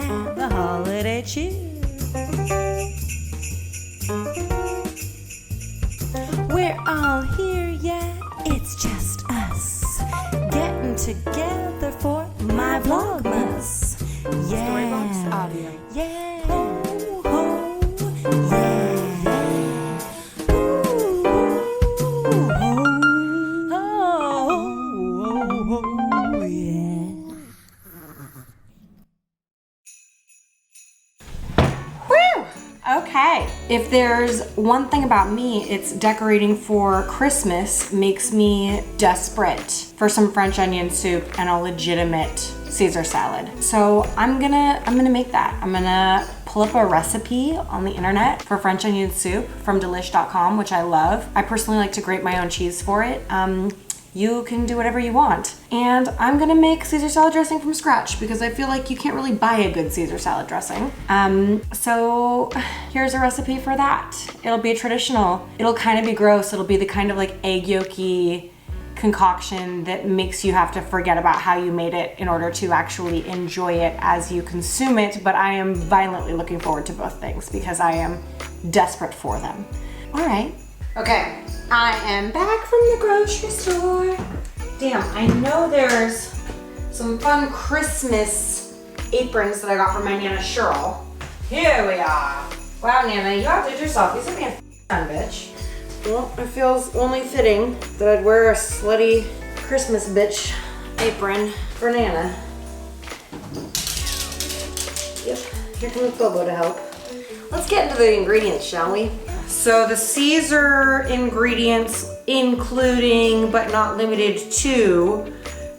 the holiday cheer. We're all here, yeah, it's just us, getting together for my Vlogmas. Yeah, Storybox audio. yeah, ho, ho, yeah, ooh, ho, ho, ho, yeah. Woo! Okay. If there's one thing about me, it's decorating for Christmas makes me desperate for some French onion soup and a legitimate Caesar salad. So I'm gonna make that. I'm gonna pull up a recipe on the internet for French onion soup from delish.com, which I love. I personally like to grate my own cheese for it. You can do whatever you want. And I'm gonna make Caesar salad dressing from scratch because I feel like you can't really buy a good Caesar salad dressing. So here's a recipe for that. It'll be traditional. It'll kind of be gross. It'll be the kind of like egg yolky concoction that makes you have to forget about how you made it in order to actually enjoy it as you consume it. But I am violently looking forward to both things because I am desperate for them. All right. Okay, I am back from the grocery store. Damn, I know there's some fun Christmas aprons that I got from my Nana Cheryl. Here we are. Wow, Nana, you outdid yourself. You sent me a fun bitch. Well, it feels only fitting that I'd wear a slutty Christmas bitch apron for Nana. Yep, here comes Bobo to help. Let's get into the ingredients, shall we? So the Caesar ingredients, including but not limited to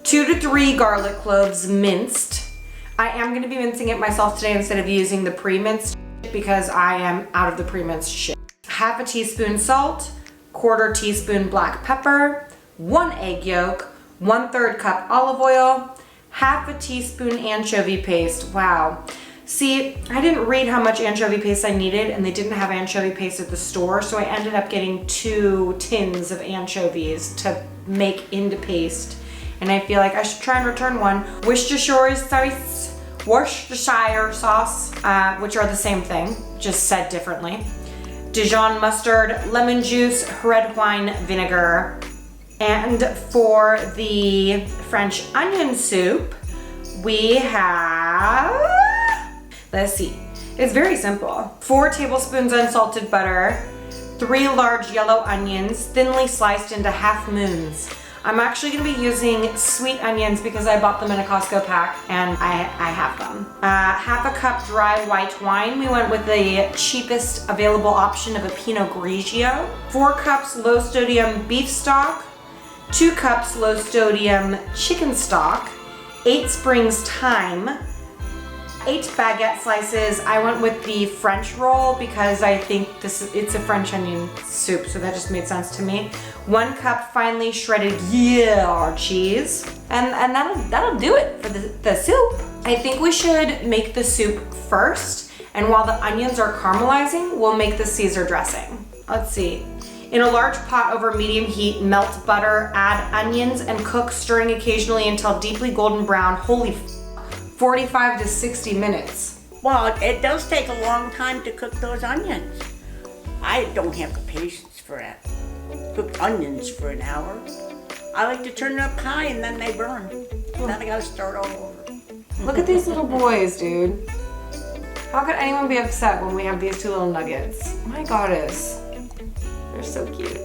2 to 3 garlic cloves minced. I am going to be mincing it myself today instead of using the pre-minced because I am out of the pre-minced shit. Half a teaspoon salt, 1/4 teaspoon black pepper, 1 egg yolk, 1/3 cup olive oil, half a teaspoon anchovy paste. Wow. See, I didn't read how much anchovy paste I needed and they didn't have anchovy paste at the store, so I ended up getting 2 tins of anchovies to make into paste. And I feel like I should try and return one. Worcestershire sauce, which are the same thing, just said differently. Dijon mustard, lemon juice, red wine vinegar. And for the French onion soup, we have, let's see, it's very simple. 4 tablespoons unsalted butter, 3 large yellow onions, thinly sliced into half moons. I'm actually gonna be using sweet onions because I bought them in a Costco pack and I have them. Half a cup dry white wine. We went with the cheapest available option of a Pinot Grigio. 4 cups low sodium beef stock, 2 cups low sodium chicken stock, 8 springs thyme, 8 baguette slices. I went with the French roll because I think it's a French onion soup, so that just made sense to me. 1 cup finely shredded Gruyere cheese, and that'll do it for the soup. I think we should make the soup first, and while the onions are caramelizing, we'll make the Caesar dressing. Let's see. In a large pot over medium heat, melt butter, add onions, and cook, stirring occasionally until deeply golden brown. Holy 45 to 60 minutes. Well, it does take a long time to cook those onions. I don't have the patience for that. Cook onions for an hour. I like to turn it up high and then they burn. Then I gotta start all over. Look at these little boys, dude. How could anyone be upset when we have these 2 little nuggets? My goddess. They're so cute.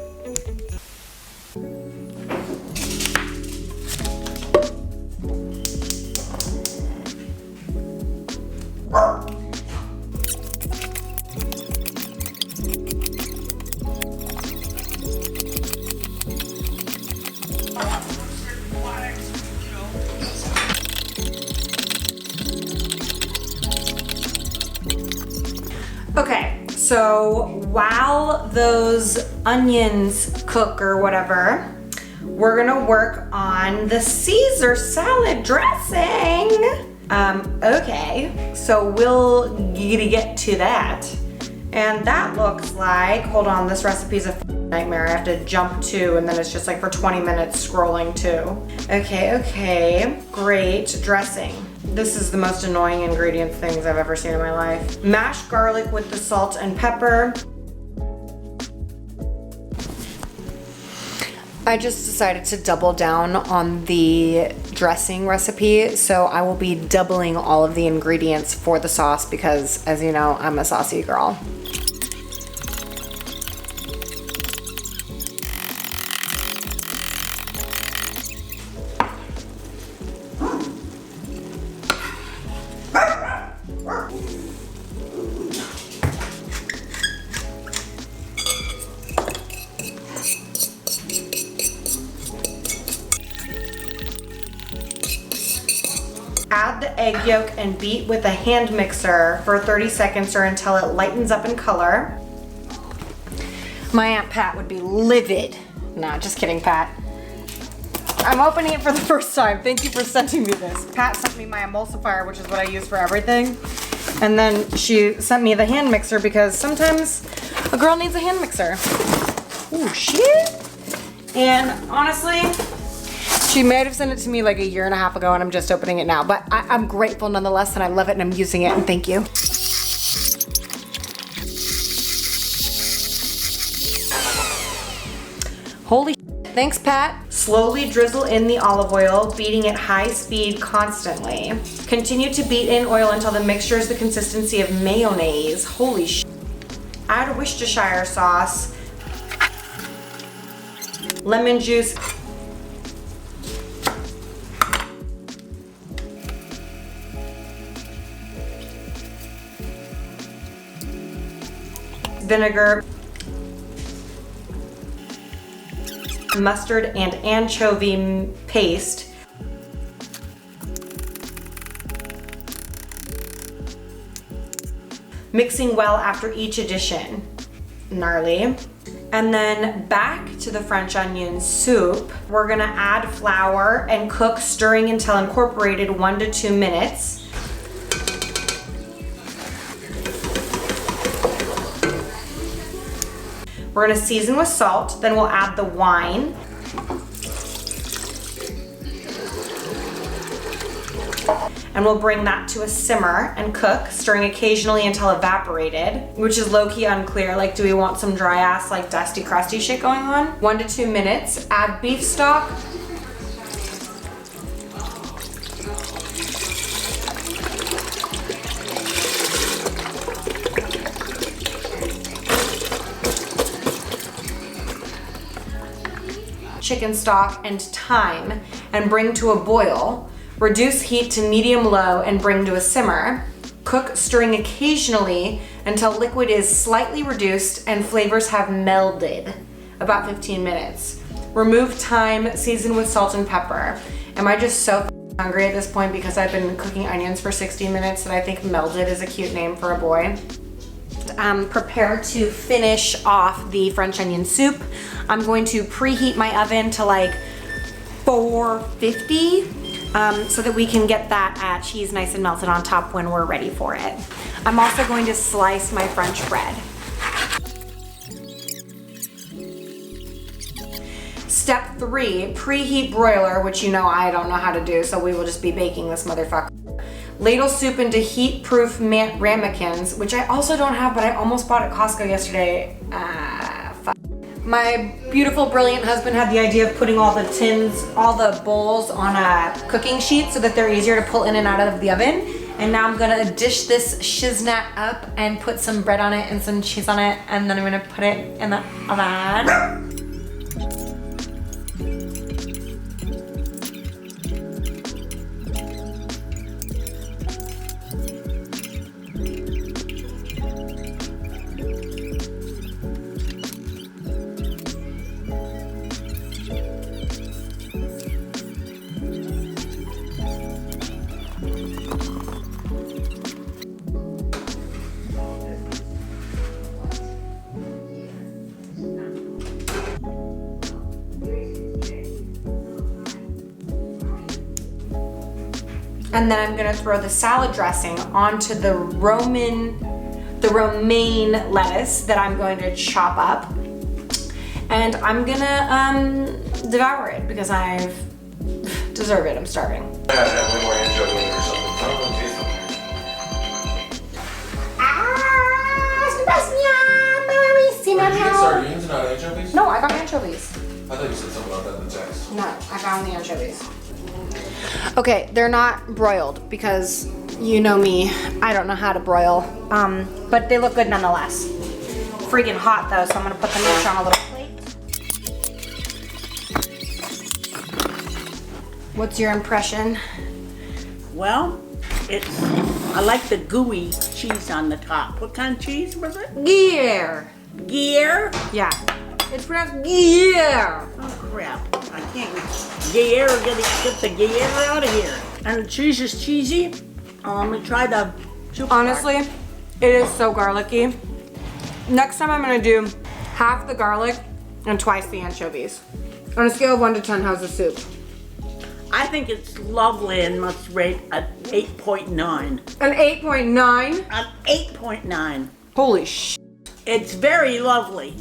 Okay, so while those onions cook or whatever, we're gonna work on the Caesar salad dressing. Okay, so we'll get to that. And that looks like, hold on, this recipe's a nightmare. I have to jump to, and then it's just like for 20 minutes scrolling to. Okay, great dressing. This is the most annoying ingredient things I've ever seen in my life. Mashed garlic with the salt and pepper. I just decided to double down on the dressing recipe, so I will be doubling all of the ingredients for the sauce because, as you know, I'm a saucy girl. Add the egg yolk and beat with a hand mixer for 30 seconds or until it lightens up in color. My Aunt Pat would be livid. Nah, just kidding, Pat. I'm opening it for the first time. Thank you for sending me this. Pat sent me my emulsifier, which is what I use for everything. And then she sent me the hand mixer because sometimes a girl needs a hand mixer. Ooh, shit. And honestly, she might have sent it to me like a year and a half ago and I'm just opening it now, but I'm grateful nonetheless and I love it and I'm using it and thank you. Holy shit. Thanks, Pat. Slowly drizzle in the olive oil, beating at high speed constantly. Continue to beat in oil until the mixture is the consistency of mayonnaise. Holy shit. Add Worcestershire sauce, lemon juice, vinegar, mustard and anchovy paste, mixing well after each addition. Gnarly. And then back to the French onion soup. We're gonna add flour and cook, stirring until incorporated 1 to 2 minutes. We're gonna season with salt, then we'll add the wine. And we'll bring that to a simmer and cook, stirring occasionally until evaporated, which is low-key unclear. Like, do we want some dry ass, like dusty, crusty shit going on? 1 to 2 minutes, add beef stock. Chicken stock and thyme and bring to a boil. Reduce heat to medium-low and bring to a simmer. Cook, stirring occasionally until liquid is slightly reduced and flavors have melded. About 15 minutes. Remove thyme, season with salt and pepper. Am I just so hungry at this point because I've been cooking onions for 60 minutes that I think melded is a cute name for a boy? Prepare to finish off the French onion soup. I'm going to preheat my oven to like 450 so that we can get that cheese nice and melted on top when we're ready for it. I'm also going to slice my French bread. Step 3, preheat broiler, which you know I don't know how to do, so we will just be baking this motherfucker. Ladle soup into heat-proof ramekins, which I also don't have, but I almost bought at Costco yesterday. Fuck. My beautiful, brilliant husband had the idea of putting all the tins, all the bowls on a cooking sheet so that they're easier to pull in and out of the oven. And now I'm gonna dish this shiznat up and put some bread on it and some cheese on it, and then I'm gonna put it in the oven. And then I'm gonna throw the salad dressing onto the romaine lettuce that I'm going to chop up. And I'm gonna devour it because I deserve it, I'm starving. I have more hand juggling or something. Did you get sardines and not anchovies? No, I got anchovies. I thought you said something about that in the text. No, I found the anchovies. Okay, they're not broiled because you know me, I don't know how to broil. But they look good nonetheless. Freaking hot though, so I'm gonna put them each on a little plate. What's your impression? Well, I like the gooey cheese on the top. What kind of cheese was it? Gear. Gear? Yeah. It's pronounced gear. Oh crap. I can't get the gear out of here. And the cheese is cheesy. Oh, I'm gonna try the soup Honestly, part. it is so garlicky. Next time I'm gonna do half the garlic and twice the anchovies. On a scale of 1 to 10, how's the soup? I think it's lovely and must rate an 8.9. An 8.9? An 8.9. Holy sh! It's very lovely.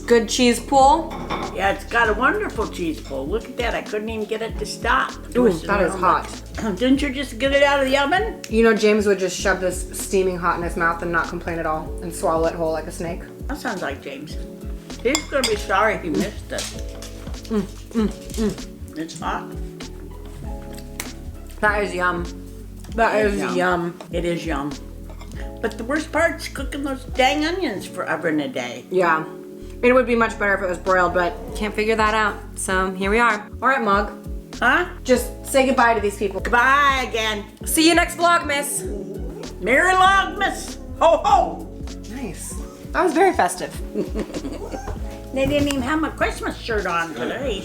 Good cheese pool. Yeah, it's got a wonderful cheese pull. Look at that. I couldn't even get it to stop. Ooh, that is hot. Didn't you just get it out of the oven? You know, James would just shove this steaming hot in his mouth and not complain at all and swallow it whole like a snake. That sounds like James. He's gonna be sorry he missed it. It's hot. That is yum. That is yum. It is yum. But the worst part is cooking those dang onions forever and a day. Yeah. It would be much better if it was broiled, but can't figure that out. So here we are. All right, Mug. Huh? Just say goodbye to these people. Goodbye again. See you next Vlogmas. Merry Vlogmas. Ho ho. Nice. That was very festive. They didn't even have my Christmas shirt on today.